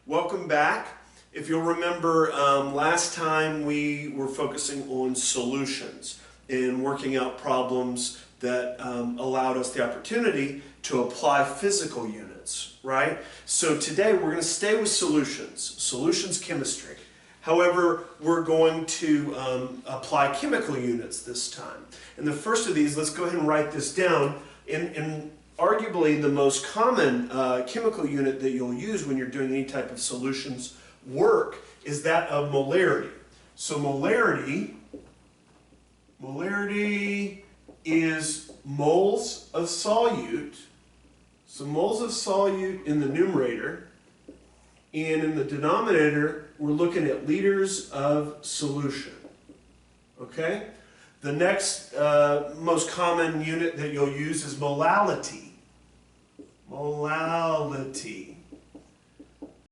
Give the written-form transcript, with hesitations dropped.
Welcome back. If you'll remember, last time we were focusing on solutions and working out problems that allowed us the opportunity to apply physical units, right? So today we're going to stay with solutions chemistry. However, we're going to apply chemical units this time. And the first of these, let's go ahead and write this down. In arguably the most common chemical unit that you'll use when you're doing any type of solutions work is that of molarity. So molarity is moles of solute. So moles of solute in the numerator, and in the denominator we're looking at liters of solution. Okay? The next most common unit that you'll use is molality. Molality.